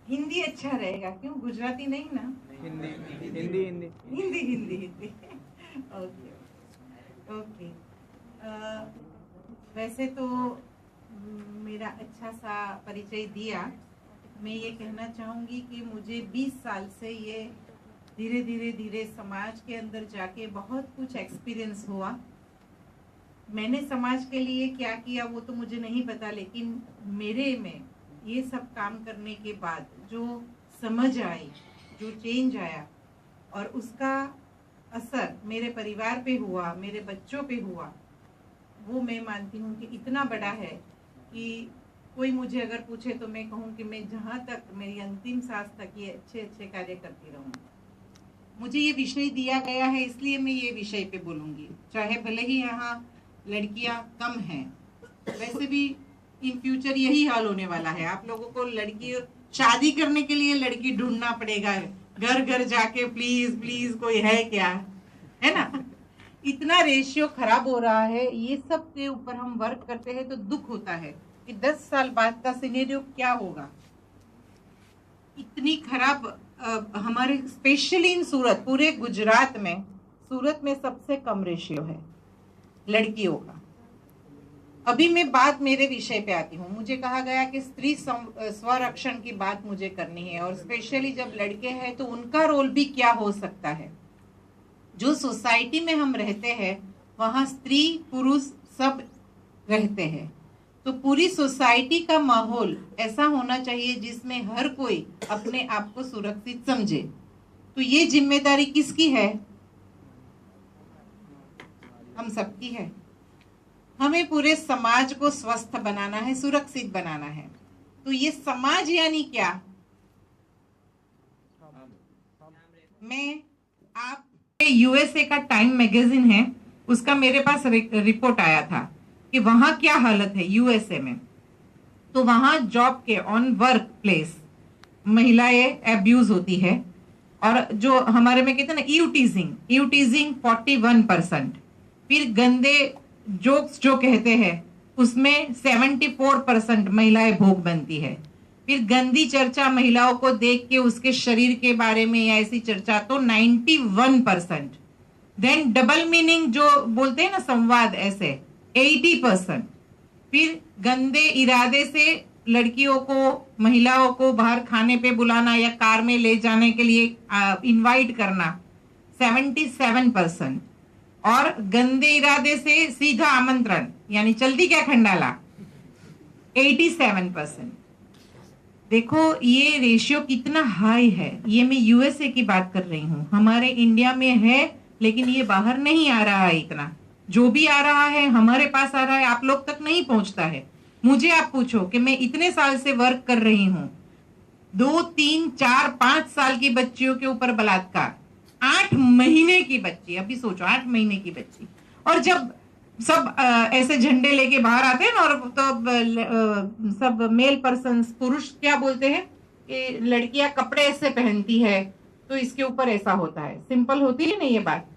हिंदी अच्छा रहेगा, क्यों गुजराती नहीं ना? हिंदी हिंदी हिंदी हिंदी हिंदी हिंदी। Okay okay. वैसे तो मेरा अच्छा सा परिचय दिया। मैं ये कहना चाहूँगी कि मुझे 20 साल से ये धीरे धीरे धीरे समाज के अंदर जाके बहुत कुछ एक्सपीरियंस हुआ। मैंने समाज के लिए क्या किया वो तो मुझे नहीं पता, लेकिन मेरे में ये सब काम करने के बाद जो समझ आई, जो चेंज आया और उसका असर मेरे परिवार पे हुआ, मेरे बच्चों पे हुआ, वो मैं मानती हूँ कि इतना बड़ा है कि कोई मुझे अगर पूछे तो मैं कहूँ कि मैं जहाँ तक मेरी अंतिम सांस तक ये अच्छे अच्छे कार्य करती रहूँ। मुझे ये विषय दिया गया है इसलिए मैं ये विषय पे बोलूँगी, चाहे भले ही यहाँ लड़कियाँ कम हैं। वैसे भी इन फ्यूचर यही हाल होने वाला है। आप लोगों को लड़की शादी करने के लिए लड़की ढूंढना पड़ेगा, घर घर जाके प्लीज प्लीज कोई है क्या, है ना? इतना रेशियो खराब हो रहा है। ये सब के ऊपर हम वर्क करते हैं तो दुख होता है कि 10 साल बाद का सिनेरियो क्या होगा। इतनी खराब हमारे स्पेशली इन सूरत, पूरे गुजरात में सूरत में सबसे कम रेशियो है लड़कियों का। अभी मैं बात मेरे विषय पे आती हूँ। मुझे कहा गया कि स्त्री स्वरक्षण की बात मुझे करनी है, और स्पेशली जब लड़के हैं तो उनका रोल भी क्या हो सकता है। जो सोसाइटी में हम रहते हैं वहाँ स्त्री पुरुष सब रहते हैं, तो पूरी सोसाइटी का माहौल ऐसा होना चाहिए जिसमें हर कोई अपने आप को सुरक्षित समझे। तो ये जिम्मेदारी किसकी है? हम सबकी है। हमें पूरे समाज को स्वस्थ बनाना है, सुरक्षित बनाना है। तो ये समाज यानी क्या? मैं आप यूएसए का टाइम मैगजीन है, उसका मेरे पास रिपोर्ट आया था कि वहां क्या हालत है यूएसए में। तो वहां जॉब के ऑन वर्क प्लेस महिलाएं अब्यूज होती है, और जो हमारे में कहते हैं ना ईवटीजिंग 41%। फिर गंदे जोक्स जो कहते हैं उसमें 74% महिलाएं भोग बनती है। फिर गंदी चर्चा महिलाओं को देख के उसके शरीर के बारे में या ऐसी चर्चा तो 91%। देन डबल मीनिंग जो बोलते हैं ना संवाद, ऐसे 80%। फिर गंदे इरादे से लड़कियों को, महिलाओं को बाहर खाने पे बुलाना या कार में ले जाने के लिए इनवाइट करना 77%। और गंदे इरादे से सीधा आमंत्रण यानी चलती क्या खंडाला 87%। देखो ये रेशियो कितना हाई है। ये मैं यूएसए की बात कर रही हूँ, हमारे इंडिया में है लेकिन ये बाहर नहीं आ रहा है। इतना जो भी आ रहा है हमारे पास आ रहा है, आप लोग तक नहीं पहुंचता है। मुझे आप पूछो कि मैं इतने साल से वर्क कर रही हूँ, 2, 3, 4, 5 साल की बच्चियों के ऊपर बलात्कार, 8 महीने की बच्ची, अभी सोचो 8 महीने की बच्ची। और जब सब ऐसे झंडे लेके बाहर आते हैं ना, और तो सब मेल पर्सन पुरुष क्या बोलते हैं कि लड़कियां कपड़े ऐसे पहनती है तो इसके ऊपर ऐसा होता है। सिंपल होती है ना ये बात।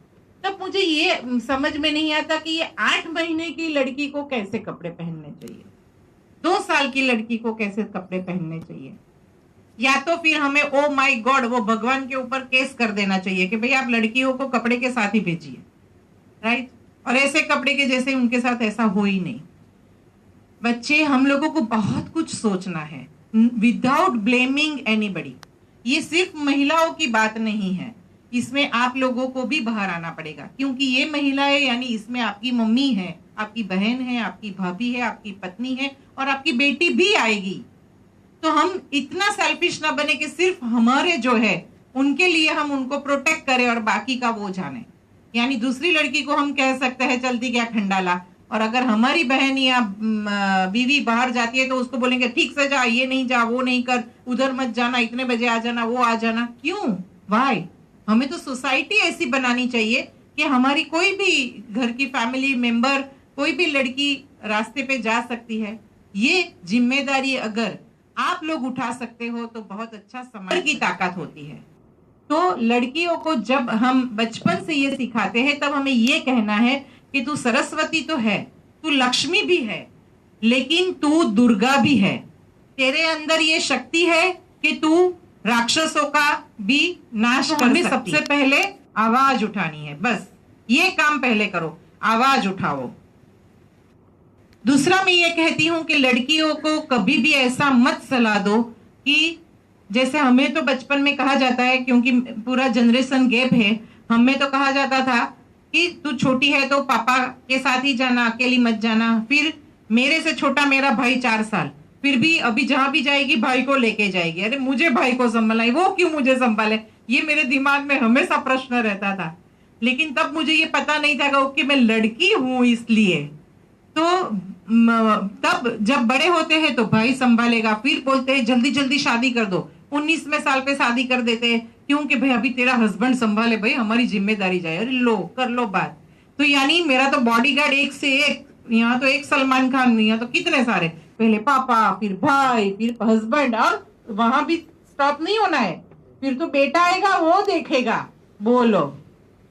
तब मुझे ये समझ में नहीं आता कि ये 8 महीने की लड़की को कैसे कपड़े पहनने चाहिए, 2 साल की लड़की को कैसे कपड़े पहनने चाहिए। या तो फिर हमें ओ माय गॉड वो भगवान के ऊपर केस कर देना चाहिए कि भाई आप लड़कियों को कपड़े के साथ ही भेजिए, राइट? और ऐसे कपड़े के जैसे उनके साथ ऐसा हो ही नहीं। बच्चे, हम लोगों को बहुत कुछ सोचना है विदाउट ब्लेमिंग एनीबडी। ये सिर्फ महिलाओं की बात नहीं है, इसमें आप लोगों को भी बाहर आना पड़ेगा, क्योंकि ये महिलाएं यानी इसमें आपकी मम्मी है, आपकी बहन है, आपकी भाभी है, आपकी पत्नी है और आपकी बेटी भी आएगी। तो हम इतना सेल्फिश ना बने कि सिर्फ हमारे जो है उनके लिए हम उनको प्रोटेक्ट करें और बाकी का वो जाने। यानी दूसरी लड़की को हम कह सकते हैं चलती क्या खंडाला, और अगर हमारी बहन या बीवी बाहर जाती है तो उसको बोलेंगे ठीक से जा, ये नहीं जा, वो नहीं कर, उधर मत जाना, इतने बजे आ जाना, वो आ जाना। क्यों? वाई? हमें तो सोसाइटी ऐसी बनानी चाहिए कि हमारी कोई भी घर की फैमिली मेंबर, कोई भी लड़की रास्ते पे जा सकती है। ये जिम्मेदारी अगर आप लोग उठा सकते हो तो बहुत अच्छा समाज की ताकत होती है। तो लड़कियों को जब हम बचपन से ये सिखाते हैं तब हमें ये कहना है कि तू सरस्वती तो है, तू लक्ष्मी भी है, लेकिन तू दुर्गा भी है। तेरे अंदर ये शक्ति है कि तू राक्षसों का भी नाश कर सकती। सबसे पहले आवाज उठानी है, बस ये काम पहले करो, आवाज उठाओ। दूसरा मैं ये कहती हूं कि लड़कियों को कभी भी ऐसा मत सलाह दो कि जैसे हमें तो बचपन में कहा जाता है, क्योंकि पूरा जनरेशन गैप है, हमें तो कहा जाता था कि तू छोटी है तो पापा के साथ ही जाना, अकेली मत जाना। फिर मेरे से छोटा मेरा भाई 4 साल, फिर भी अभी जहां भी जाएगी भाई को लेके जाएगी। अरे मुझे भाई को संभालना है, वो क्यों मुझे संभाले, ये मेरे दिमाग में हमेशा प्रश्न रहता था। लेकिन तब मुझे ये पता नहीं था कि मैं लड़की हूं, इसलिए तो तब जब बड़े होते हैं तो भाई संभालेगा, फिर बोलते हैं जल्दी जल्दी शादी कर दो, 19वें साल पे शादी कर देते हैं, क्योंकि भाई अभी तेरा हस्बैंड संभाले, भाई हमारी जिम्मेदारी जाए। अरे लो कर लो बात। तो यानी मेरा तो बॉडीगार्ड एक से एक, यहाँ तो एक सलमान खान, यहाँ तो कितने सारे, पहले पापा, फिर भाई, फिर हस्बैंड, और वहां भी स्टॉप नहीं होना है, फिर तो बेटा आएगा वो देखेगा। बोलो,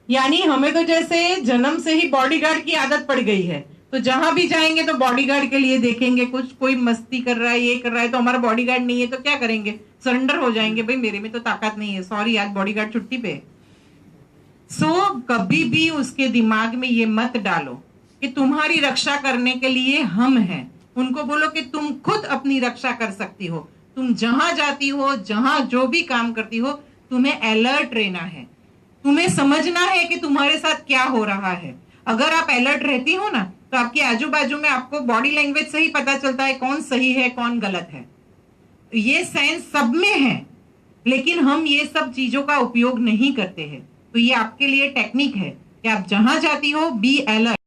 यानी हमें तो जैसे जन्म से ही बॉडीगार्ड की आदत पड़ गई है, तो जहां भी जाएंगे तो बॉडीगार्ड के लिए देखेंगे। कुछ कोई मस्ती कर रहा है, ये कर रहा है, तो हमारा बॉडीगार्ड नहीं है तो क्या करेंगे, सरेंडर हो जाएंगे, भाई मेरे में तो ताकत नहीं है, सॉरी आज बॉडीगार्ड छुट्टी पे। कभी भी उसके दिमाग में ये मत डालो कि तुम्हारी रक्षा करने के लिए हम हैं। उनको बोलो कि तुम खुद अपनी रक्षा कर सकती हो, तुम जहां जाती हो, जहां जो भी काम करती हो, तुम्हें अलर्ट रहना है, तुम्हें समझना है कि तुम्हारे साथ क्या हो रहा है। अगर आप अलर्ट रहती हो ना, तो आपके आजू बाजू में आपको बॉडी लैंग्वेज से ही पता चलता है कौन सही है कौन गलत है। ये सेंस सब में है, लेकिन हम ये सब चीजों का उपयोग नहीं करते हैं। तो ये आपके लिए टेक्निक है कि आप जहां जाती हो बी अलर्ट।